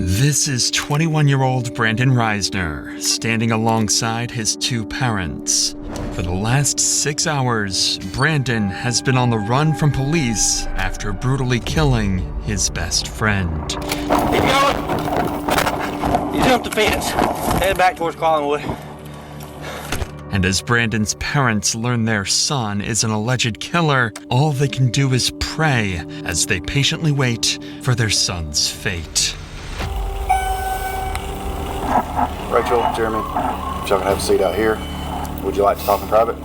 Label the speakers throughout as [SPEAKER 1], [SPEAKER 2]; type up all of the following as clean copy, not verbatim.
[SPEAKER 1] This is 21-year-old Brandon Risner, standing alongside his two parents. For the last 6 hours, Brandon has been on the run from police after brutally killing his best friend.
[SPEAKER 2] Keep going. You jumped the fence. Headed back towards Collingwood.
[SPEAKER 1] And as Brandon's parents learn their son is an alleged killer, all they can do is pray as they patiently wait for their son's fate.
[SPEAKER 3] Rachel, Jeremy, if y'all can have a seat out here. Would you like to talk in private?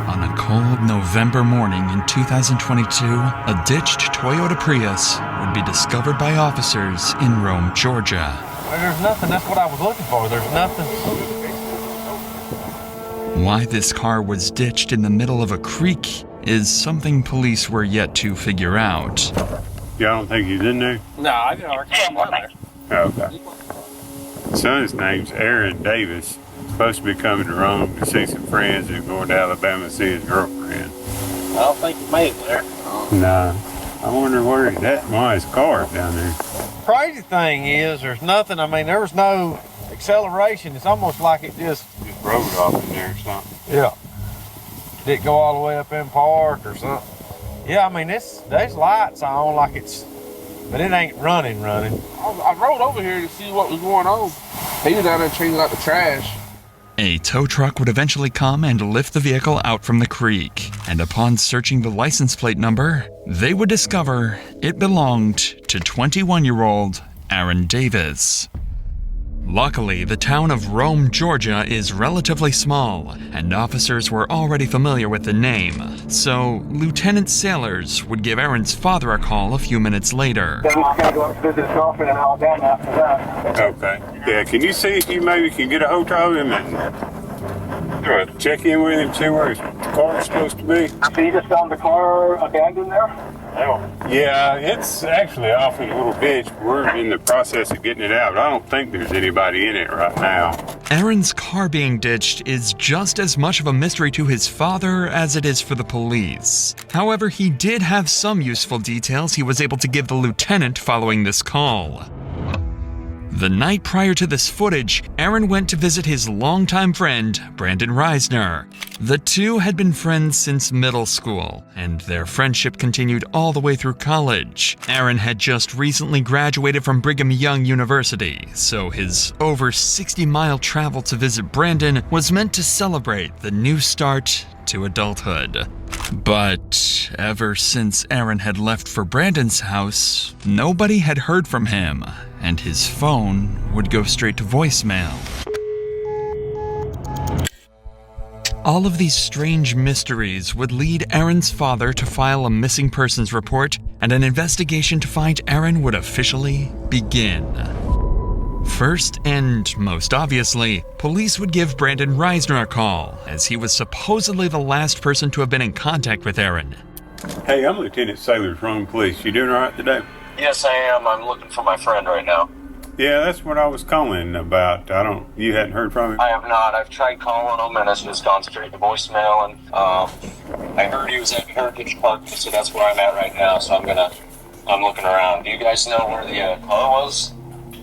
[SPEAKER 1] On a cold November morning in 2022, a ditched Toyota Prius would be discovered by officers in Rome, Georgia.
[SPEAKER 4] There's nothing. That's what I was looking for. There's nothing.
[SPEAKER 1] Why this car was ditched in the middle of a creek is something police were yet to figure out.
[SPEAKER 5] Y'all don't think he's in there?
[SPEAKER 4] No, I didn't already down there.
[SPEAKER 5] Oh, okay. Son's name's Aaron Davis. Supposed to be coming to Rome to see some friends and going to Alabama to see his girlfriend.
[SPEAKER 4] I don't think he made it there.
[SPEAKER 5] Nah. I wonder where why his car's down there.
[SPEAKER 4] Crazy thing is, there's nothing. I mean, there was no acceleration. It's almost like it just
[SPEAKER 5] rode off in there or something.
[SPEAKER 4] yeah. Did it go all the way up in park or something? Yeah, I mean, there's lights on like it's, but it ain't running.
[SPEAKER 6] I rode over here to see what was going on. He was down there changing out the trash.
[SPEAKER 1] A tow truck would eventually come and lift the vehicle out from the creek, and upon searching the license plate number, they would discover it belonged to 21-year-old Aaron Davis. Luckily, the town of Rome, Georgia is relatively small, and officers were already familiar with the name, so Lieutenant Sailors would give Aaron's father a call a few minutes later.
[SPEAKER 7] Then he's got to go visit his girlfriend in Alabama after that.
[SPEAKER 5] Okay. Yeah, can you see if you maybe can get a hold of him and check in with him, see where his car's supposed to be?
[SPEAKER 7] So you just found the car abandoned there?
[SPEAKER 5] Yeah, it's actually off in a little ditch. We're in the process of getting it out. I don't think there's anybody in it right now.
[SPEAKER 1] Aaron's car being ditched is just as much of a mystery to his father as it is for the police. However, he did have some useful details he was able to give the lieutenant following this call. The night prior to this footage, Aaron went to visit his longtime friend, Brandon Risner. The two had been friends since middle school, and their friendship continued all the way through college. Aaron had just recently graduated from Brigham Young University, so his over 60-mile travel to visit Brandon was meant to celebrate the new start to adulthood. But ever since Aaron had left for Brandon's house, nobody had heard from him, and his phone would go straight to voicemail. All of these strange mysteries would lead Aaron's father to file a missing persons report, and an investigation to find Aaron would officially begin. First, and most obviously, police would give Brandon Risner a call, as he was supposedly the last person to have been in contact with Aaron.
[SPEAKER 5] Hey, I'm Lieutenant Sailors, Rome Police. You doing all right today?
[SPEAKER 8] Yes, I am. I'm looking for my friend right now.
[SPEAKER 5] Yeah, that's what I was calling about. You hadn't heard from him?
[SPEAKER 8] I have not. I've tried calling him and it's just gone straight to voicemail, and I heard he was at Heritage Park, so that's where I'm at right now, so I'm looking around. Do you guys know where the car was?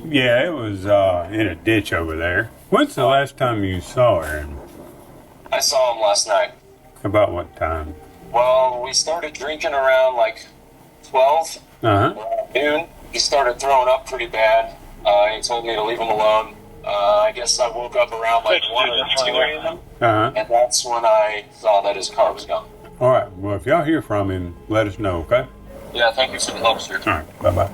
[SPEAKER 5] Yeah, it was in a ditch over there. When's the last time you saw Aaron?
[SPEAKER 8] I saw him last night.
[SPEAKER 5] About what time?
[SPEAKER 8] Well, we started drinking around like 12, noon. He started throwing up pretty bad. He told me to leave him alone. I guess I woke up around like 1 or 2 a.m. And that's when I saw that his car was gone.
[SPEAKER 5] All right, well, if y'all hear from him, let us know, okay?
[SPEAKER 8] Yeah, thank you for the help, sir.
[SPEAKER 5] All right, bye-bye.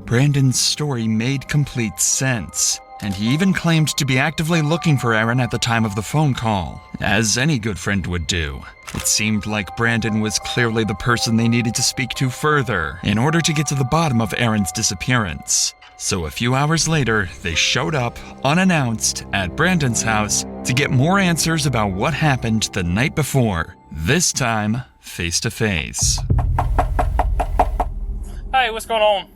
[SPEAKER 1] Brandon's story made complete sense, and he even claimed to be actively looking for Aaron at the time of the phone call, as any good friend would do. It seemed like Brandon was clearly the person they needed to speak to further in order to get to the bottom of Aaron's disappearance. So a few hours later, they showed up, unannounced, at Brandon's house to get more answers about what happened the night before, this time face to face.
[SPEAKER 9] Hey, what's going on?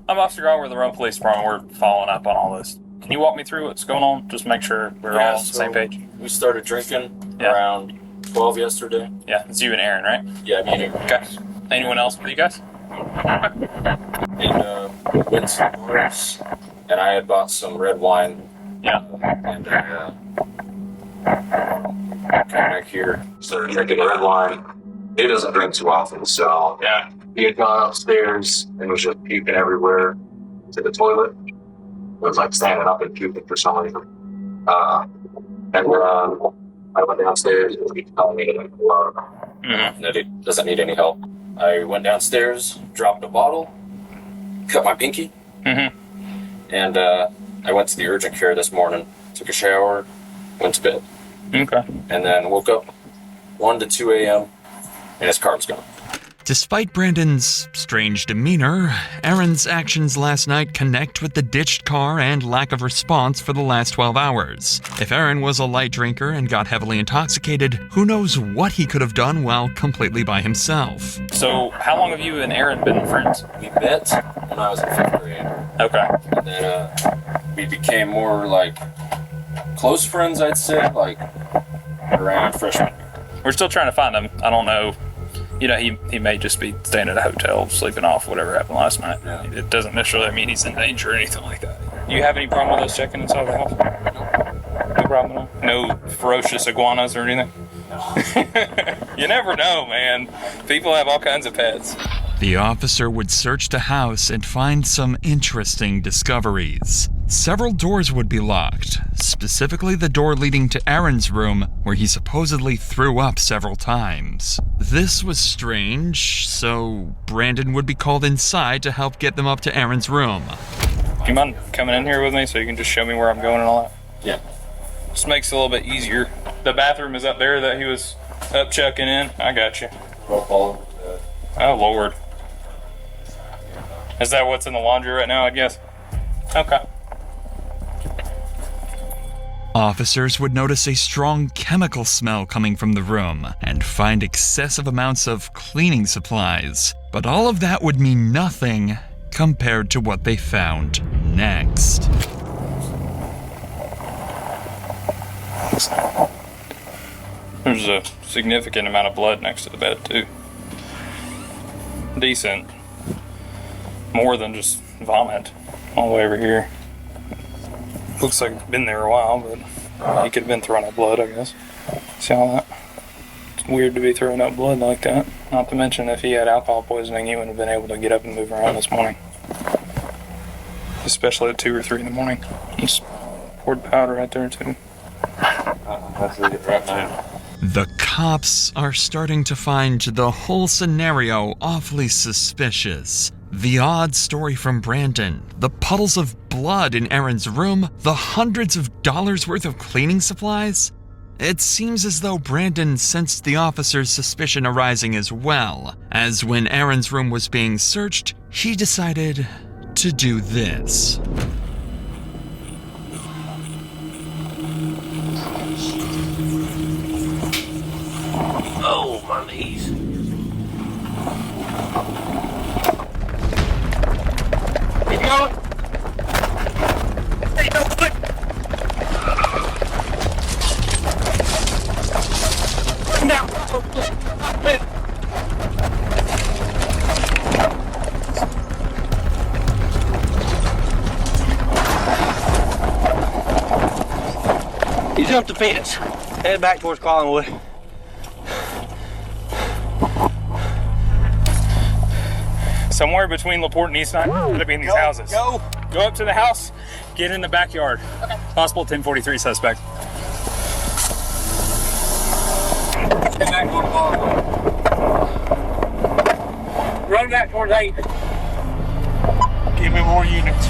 [SPEAKER 9] I'm Officer Grant with the Rome Police Department. We're following up on all this. Can you walk me through what's going on? Just make sure we're all on the same page.
[SPEAKER 10] We started drinking around 12 yesterday.
[SPEAKER 9] Yeah, it's you and Aaron, right?
[SPEAKER 10] Yeah, me and Aaron.
[SPEAKER 9] Okay. Anyone else with you guys?
[SPEAKER 10] And we went to some bars, and I had bought some red wine.
[SPEAKER 9] Yeah.
[SPEAKER 10] And came back here, started drinking red wine. He doesn't drink too often, so
[SPEAKER 9] Yeah.
[SPEAKER 10] he had gone upstairs and was just puking everywhere to the toilet. It was like standing up and puking for some reason. I went downstairs and he told me that he doesn't need any help. I went downstairs, dropped a bottle, cut my pinky, and I went to the urgent care this morning, took a shower, went to bed.
[SPEAKER 9] Okay.
[SPEAKER 10] And then woke up 1 to 2 a.m. and his car was gone.
[SPEAKER 1] Despite Brandon's strange demeanor, Aaron's actions last night connect with the ditched car and lack of response for the last 12 hours. If Aaron was a light drinker and got heavily intoxicated, who knows what he could have done while completely by himself.
[SPEAKER 9] So, how long have you and Aaron been friends?
[SPEAKER 10] We met when I was in 5th grade.
[SPEAKER 9] Okay.
[SPEAKER 10] And then we became more like close friends, I'd say, like around freshman year.
[SPEAKER 9] We're still trying to find him. I don't know. You know, he may just be staying at a hotel, sleeping off whatever happened last night. Yeah. It doesn't necessarily mean he's in danger or anything like that. Do you have any problem with us checking inside the house? No problem at all? No ferocious iguanas or anything? No. You never know, man. People have all kinds of pets.
[SPEAKER 1] The officer would search the house and find some interesting discoveries. Several doors would be locked, specifically the door leading to Aaron's room, where he supposedly threw up several times. This was strange, so Brandon would be called inside to help get them up to Aaron's room.
[SPEAKER 9] Do you mind coming in here with me so you can just show me where I'm going and all that?
[SPEAKER 10] Yeah.
[SPEAKER 9] This makes it a little bit easier. The bathroom is up there that he was up checking in. I got you. Oh, Lord. Is that what's in the laundry right now, I guess? Okay.
[SPEAKER 1] Officers would notice a strong chemical smell coming from the room and find excessive amounts of cleaning supplies. But all of that would mean nothing compared to what they found next.
[SPEAKER 9] There's a significant amount of blood next to the bed, too. Decent. More than just vomit all the way over here. Looks like it's been there a while, but he could have been throwing up blood, I guess. See all that? It's weird to be throwing up blood like that. Not to mention, if he had alcohol poisoning, he wouldn't have been able to get up and move around this morning. Especially at 2 or 3 in the morning. Just poured powder right there, too.
[SPEAKER 10] That's it right now.
[SPEAKER 1] The cops are starting to find the whole scenario awfully suspicious. The odd story from Brandon, the puddles of blood in Aaron's room, the hundreds of dollars worth of cleaning supplies. It seems as though Brandon sensed the officer's suspicion arising as well, as when Aaron's room was being searched, he decided to do this.
[SPEAKER 2] Oh, my knees. Keep going. Hey, don't quit. Now. He jumped the fence, headed back towards Collinwood.
[SPEAKER 9] Somewhere between LaPorte and Eastside, gonna be in these houses. Go up to the house, get in the backyard. Okay. Possible 1043 suspect. Get back on the ball. Run back towards 8. Give me more units.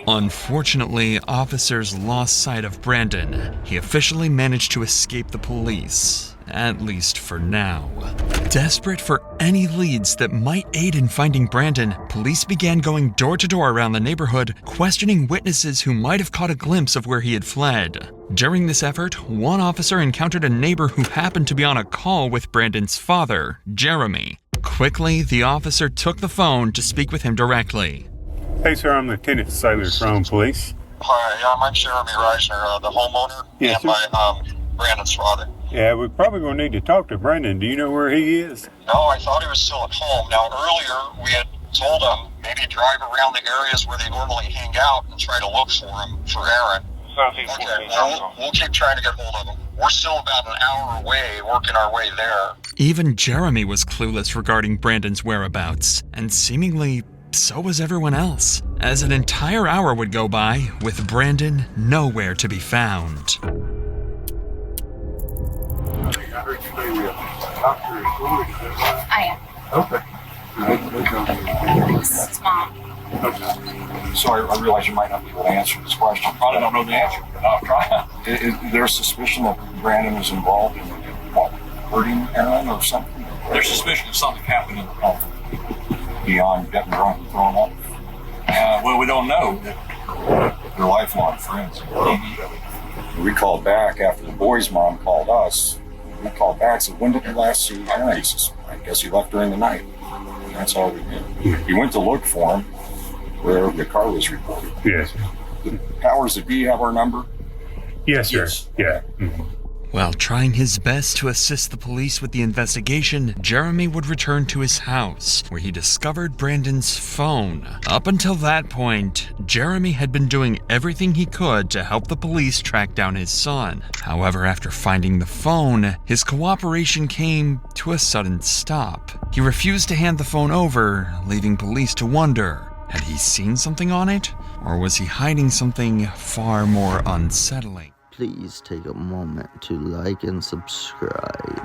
[SPEAKER 1] Unfortunately, officers lost sight of Brandon. He officially managed to escape the police, at least for now. Desperate for any leads that might aid in finding Brandon, police began going door to door around the neighborhood, questioning witnesses who might have caught a glimpse of where he had fled. During this effort, one officer encountered a neighbor who happened to be on a call with Brandon's father, Jeremy. Quickly, the officer took the phone to speak with him directly.
[SPEAKER 5] Hey, sir, I'm Lieutenant Sailor from Police.
[SPEAKER 11] Hi, I'm Jeremy Risner, the homeowner,
[SPEAKER 5] Yes,
[SPEAKER 11] and my Brandon's father.
[SPEAKER 5] Yeah, we're probably going to need to talk to Brandon. Do you know where he is?
[SPEAKER 11] No, I thought he was still at home. Now, earlier we had told him maybe drive around the areas where they normally hang out and try to look for him, for Aaron. Okay, we'll keep trying to get hold of him. We're still about an hour away, working our way there.
[SPEAKER 1] Even Jeremy was clueless regarding Brandon's whereabouts, and seemingly so was everyone else, as an entire hour would go by with Brandon nowhere to be found.
[SPEAKER 12] I am.
[SPEAKER 7] Okay.
[SPEAKER 12] This is Mom.
[SPEAKER 7] Okay. Sorry, I realize you might not be able to answer this question. Probably don't know the answer, but I'll try. Is there a suspicion that Brandon is involved in hurting Aaron or something? There's suspicion of something happened in the home. Beyond getting drunk and throwing up? Well, we don't know. They're lifelong friends. We called back after the boy's mom called us. We called back and said, when did you last see Aaron? He says, I guess he left during the night. And that's all we did. We went to look for him where the car was reported.
[SPEAKER 5] Yes.
[SPEAKER 7] The powers that be have our number?
[SPEAKER 5] Yes, sir.
[SPEAKER 7] Yes.
[SPEAKER 5] Yeah. Mm-hmm.
[SPEAKER 1] While trying his best to assist the police with the investigation, Jeremy would return to his house, where he discovered Brandon's phone. Up until that point, Jeremy had been doing everything he could to help the police track down his son. However, after finding the phone, his cooperation came to a sudden stop. He refused to hand the phone over, leaving police to wonder, had he seen something on it? Or was he hiding something far more unsettling?
[SPEAKER 13] Please take a moment to like and subscribe.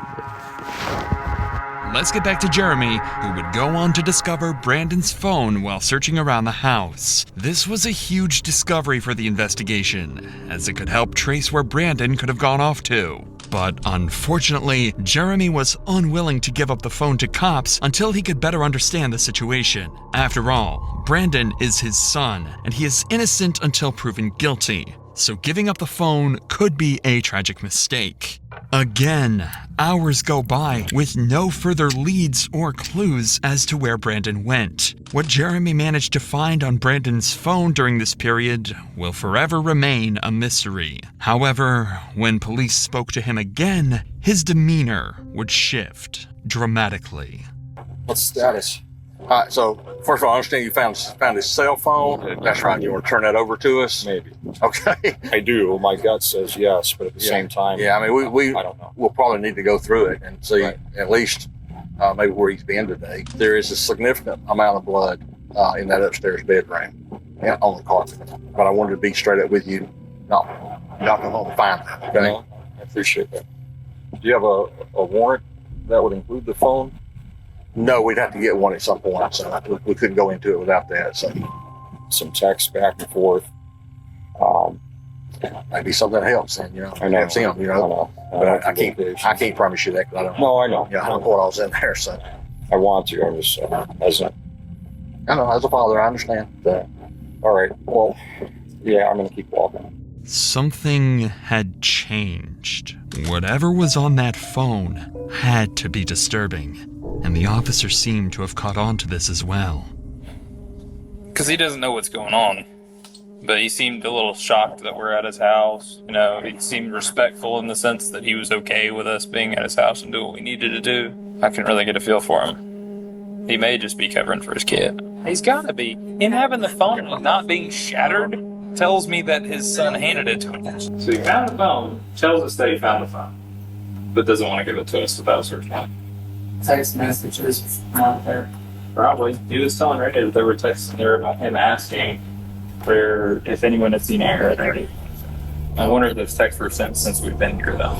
[SPEAKER 1] Let's get back to Jeremy, who would go on to discover Brandon's phone while searching around the house. This was a huge discovery for the investigation, as it could help trace where Brandon could have gone off to. But unfortunately, Jeremy was unwilling to give up the phone to cops until he could better understand the situation. After all, Brandon is his son, and he is innocent until proven guilty. So giving up the phone could be a tragic mistake. Again, hours go by with no further leads or clues as to where Brandon went. What Jeremy managed to find on Brandon's phone during this period will forever remain a mystery. However, when police spoke to him again, his demeanor would shift dramatically.
[SPEAKER 7] What's the status? All right, so first of all, I understand you found his cell phone. That's right. You want to turn that over to us? Maybe. Okay. I do. My gut says yes, but at the same time, yeah. I mean, we I don't know. We'll probably need to go through it and see at least maybe where he's been today. There is a significant amount of blood in that upstairs bedroom and on the carpet. But I wanted to be straight up with you. No, you're not going home to find that. Okay. No, I appreciate that. Do you have a warrant that would include the phone? No, we'd have to get one at some point, so we couldn't go into it without that. So, some text back and forth. Maybe something helps, then I know. Helps him, But I can't promise you that because I don't. No, I know. Yeah, I don't know what all's in there, so. I want to. I was as a father, I understand that. All right. Well, yeah, I'm gonna keep walking.
[SPEAKER 1] Something had changed. Whatever was on that phone had to be disturbing. And the officer seemed to have caught on to this as well.
[SPEAKER 9] Because he doesn't know what's going on. But he seemed a little shocked that we're at his house. He seemed respectful in the sense that he was okay with us being at his house and doing what we needed to do. I couldn't really get a feel for him. He may just be covering for his kid. He's gotta be. Him having the phone and not being shattered tells me that his son handed it to him. So he found the phone, tells us that he found the phone, but doesn't want to give it to us without searching it.
[SPEAKER 14] Text messages not there.
[SPEAKER 9] Probably. He was telling Randy that there were texts in there about him asking for if anyone had seen Aaron. I wonder if those texts were sent since we've been here, though.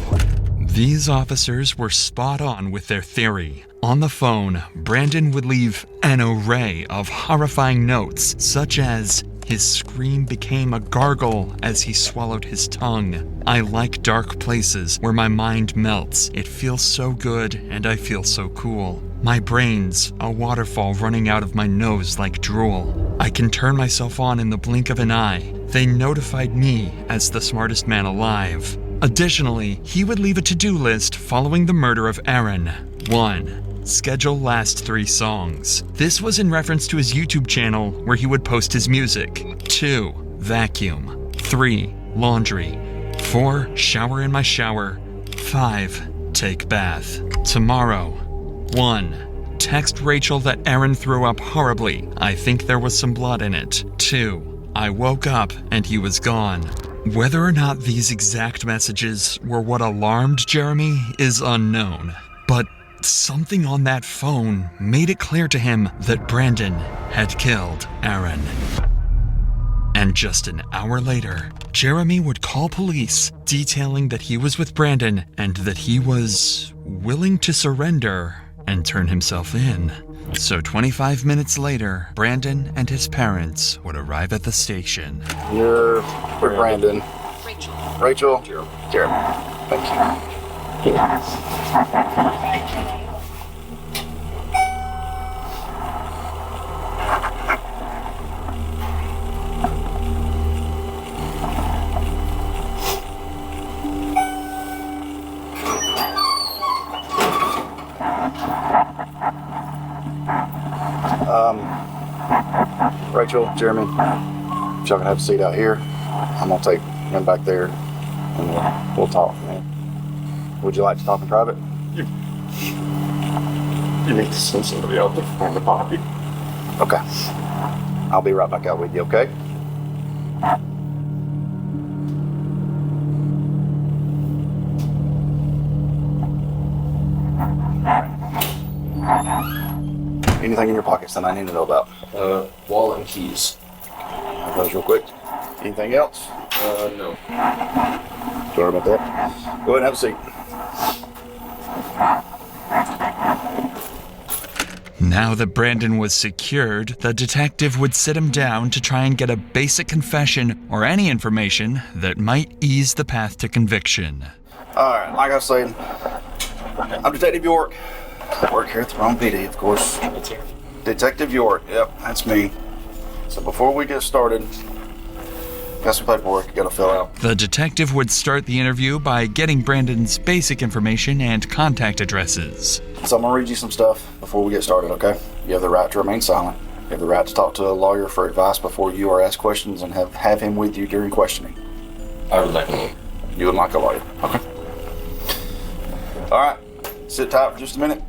[SPEAKER 1] These officers were spot on with their theory. On the phone, Brandon would leave an array of horrifying notes, such as, his scream became a gargle as he swallowed his tongue. I like dark places where my mind melts. It feels so good and I feel so cool. My brain's a waterfall running out of my nose like drool. I can turn myself on in the blink of an eye. They notified me as the smartest man alive. Additionally, he would leave a to-do list following the murder of Aaron. 1. Schedule last 3 songs. This was in reference to his YouTube channel where he would post his music. 2. Vacuum. 3. Laundry. 4. Shower in my shower. 5. Take bath. Tomorrow. 1. Text Rachel that Aaron threw up horribly. I think there was some blood in it. 2. I woke up and he was gone. Whether or not these exact messages were what alarmed Jeremy is unknown, but something on that phone made it clear to him that Brandon had killed Aaron. And just an hour later, Jeremy would call police, detailing that he was with Brandon and that he was willing to surrender and turn himself in. So 25 minutes later, Brandon and his parents would arrive at the station.
[SPEAKER 3] You're with Brandon. Rachel. Jeremy. Thank you. Rachel, Jeremy, if y'all can have a seat out here, I'm gonna take him back there and we'll talk, man. Would you like to talk in private?
[SPEAKER 11] You need to send somebody out to find the body.
[SPEAKER 3] Okay. I'll be right back out with you, okay? Anything in your pockets that I need to know about?
[SPEAKER 10] Wallet and keys.
[SPEAKER 3] Have those real quick. Anything else?
[SPEAKER 10] No.
[SPEAKER 3] Sorry about that. Go ahead and have a seat.
[SPEAKER 1] Now that Brandon was secured, the detective would sit him down to try and get a basic confession or any information that might ease the path to conviction.
[SPEAKER 3] Alright, like I was saying, I'm Detective York. I work here at the wrong PD, of course. Detective York, yep, that's me. So before we get started, got some paperwork you gotta fill out.
[SPEAKER 1] The detective would start the interview by getting Brandon's basic information and contact addresses.
[SPEAKER 3] So I'm gonna read you some stuff before we get started, okay? You have the right to remain silent. You have the right to talk to a lawyer for advice before you are asked questions and have him with you during questioning.
[SPEAKER 10] I would like a lawyer.
[SPEAKER 3] You would like a lawyer, okay. Alright, sit tight for just a minute.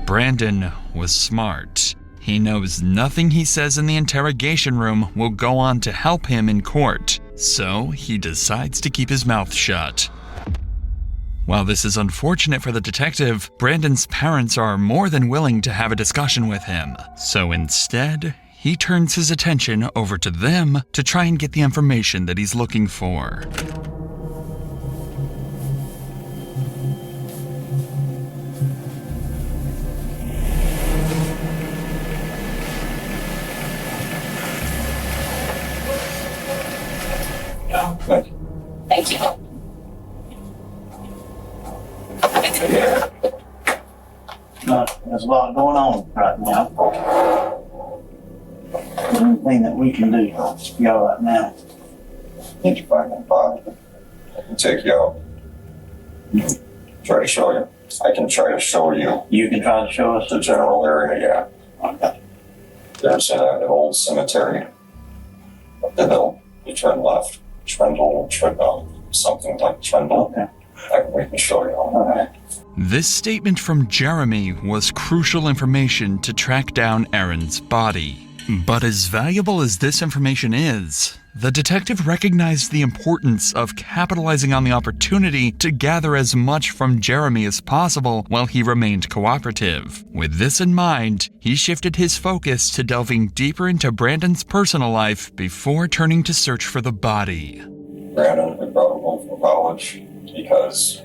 [SPEAKER 1] Brandon was smart. He knows nothing he says in the interrogation room will go on to help him in court, so he decides to keep his mouth shut. While this is unfortunate for the detective, Brandon's parents are more than willing to have a discussion with him. So instead, he turns his attention over to them to try and get the information that he's looking for.
[SPEAKER 12] Thank you.
[SPEAKER 2] There's a lot going on right now. Anything that we can do for y'all right now.
[SPEAKER 11] Need you back in 5. I can take you out. Try to show you. I can try to show you.
[SPEAKER 2] You can try to show us
[SPEAKER 11] the general area, yeah.
[SPEAKER 2] Okay.
[SPEAKER 11] There's an old cemetery up the hill. You turn left. Trendle, something like Trendle. Okay. We can show you all that.
[SPEAKER 1] This statement from Jeremy was crucial information to track down Aaron's body. But as valuable as this information is, the detective recognized the importance of capitalizing on the opportunity to gather as much from Jeremy as possible while he remained cooperative. With this in mind, he shifted his focus to delving deeper into Brandon's personal life before turning to search for the body.
[SPEAKER 11] Brandon, we brought him home from college because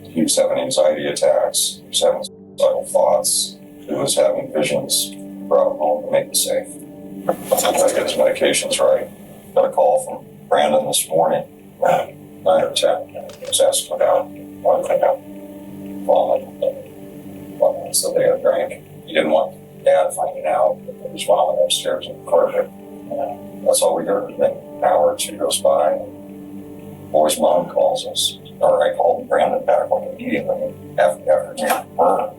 [SPEAKER 11] he was having anxiety attacks, he was having suicidal thoughts, he was having visions. Brought him home to make him safe. I get his medications right. Got a call from Brandon this morning at 9 or 10. He was asking about one thing. Falling. and so they had drank. He didn't want Dad finding out that there was vomit upstairs in the carpet. And that's all we heard. Then an hour or two goes by, and boy's mom calls us, or I called Brandon back like immediately after getting murder.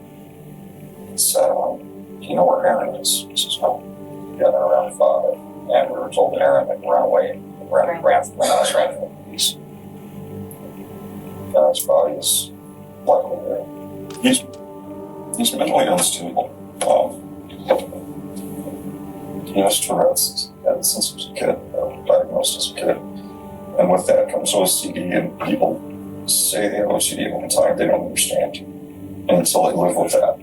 [SPEAKER 11] He said, "Do you know where Aaron is?" He says, "No." Together around 5, and we were told that Aaron had run away and ran from the house, ran from the police. His body is luckily there. He's mentally unstable. He has Tourette's ever since he was a kid, diagnosed as a kid. And with that comes OCD, and people say they have OCD all the time, they don't understand. And so they live with that.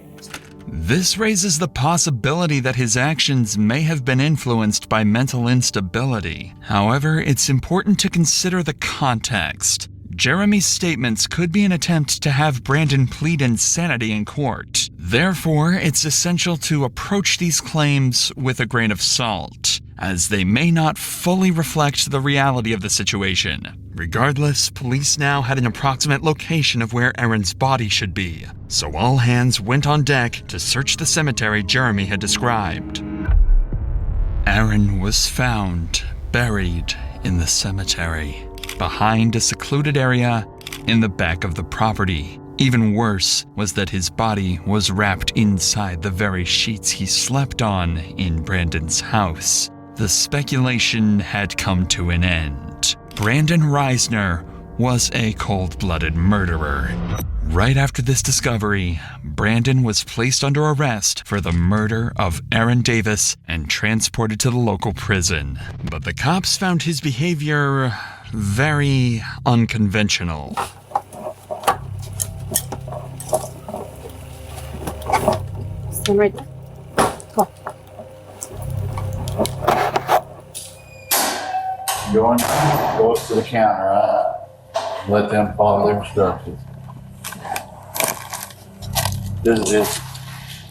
[SPEAKER 1] This raises the possibility that his actions may have been influenced by mental instability. However, it's important to consider the context. Jeremy's statements could be an attempt to have Brandon plead insanity in court. Therefore, it's essential to approach these claims with a grain of salt, as they may not fully reflect the reality of the situation. Regardless, police now had an approximate location of where Aaron's body should be, so all hands went on deck to search the cemetery Jeremy had described. Aaron was found buried in the cemetery, behind a secluded area in the back of the property. Even worse was that his body was wrapped inside the very sheets he slept on in Brandon's house. The speculation had come to an end. Brandon Risner was a cold-blooded murderer. Right after this discovery, Brandon was placed under arrest for the murder of Aaron Davis and transported to the local prison. But the cops found his behavior very unconventional.
[SPEAKER 15] Stand right there. Come on.
[SPEAKER 16] Go up to the counter, right? Let them follow their instructions. This is his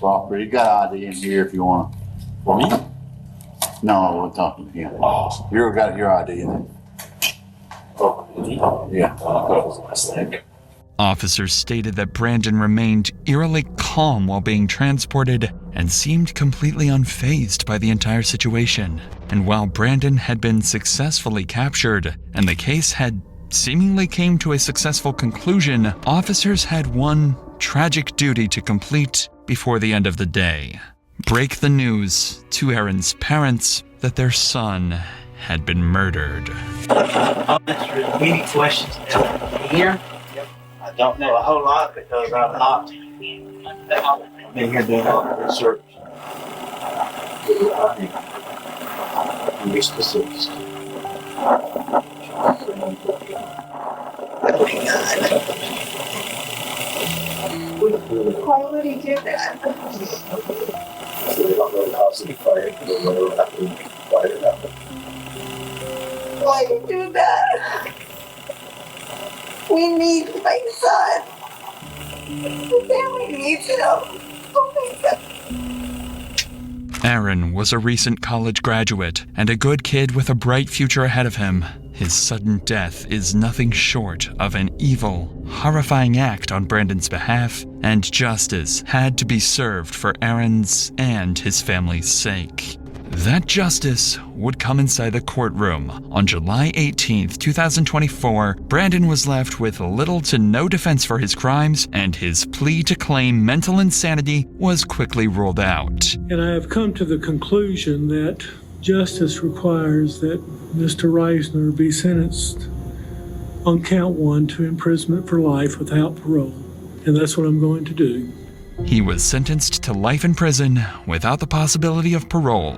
[SPEAKER 16] property. You got ID in here if you want to. For me? No, we're talking to him. Oh. You got your ID in there. Oh, yeah.
[SPEAKER 1] Officers stated that Brandon remained eerily calm while being transported and seemed completely unfazed by the entire situation. And while Brandon had been successfully captured and the case had seemingly came to a successful conclusion, officers had one tragic duty to complete before the end of the day: break the news to Aaron's parents that their son had been murdered.
[SPEAKER 2] I'll answer many questions here. I don't know a whole lot because I've been here doing a lot of research. Be specifics.
[SPEAKER 15] Why would he do that?
[SPEAKER 11] They don't know the cause of the fire. They don't know what happened.
[SPEAKER 15] Why you do that? We need my son. The family needs him. Oh my God.
[SPEAKER 1] Aaron was a recent college graduate and a good kid with a bright future ahead of him. His sudden death is nothing short of an evil, horrifying act on Brandon's behalf, and justice had to be served for Aaron's and his family's sake. That justice would come inside the courtroom. On July 18th, 2024, Brandon was left with little to no defense for his crimes, and his plea to claim mental insanity was quickly ruled out.
[SPEAKER 17] And I have come to the conclusion that justice requires that Mr. Risner be sentenced on count 1 to imprisonment for life without parole. And that's what I'm going to do.
[SPEAKER 1] He was sentenced to life in prison without the possibility of parole.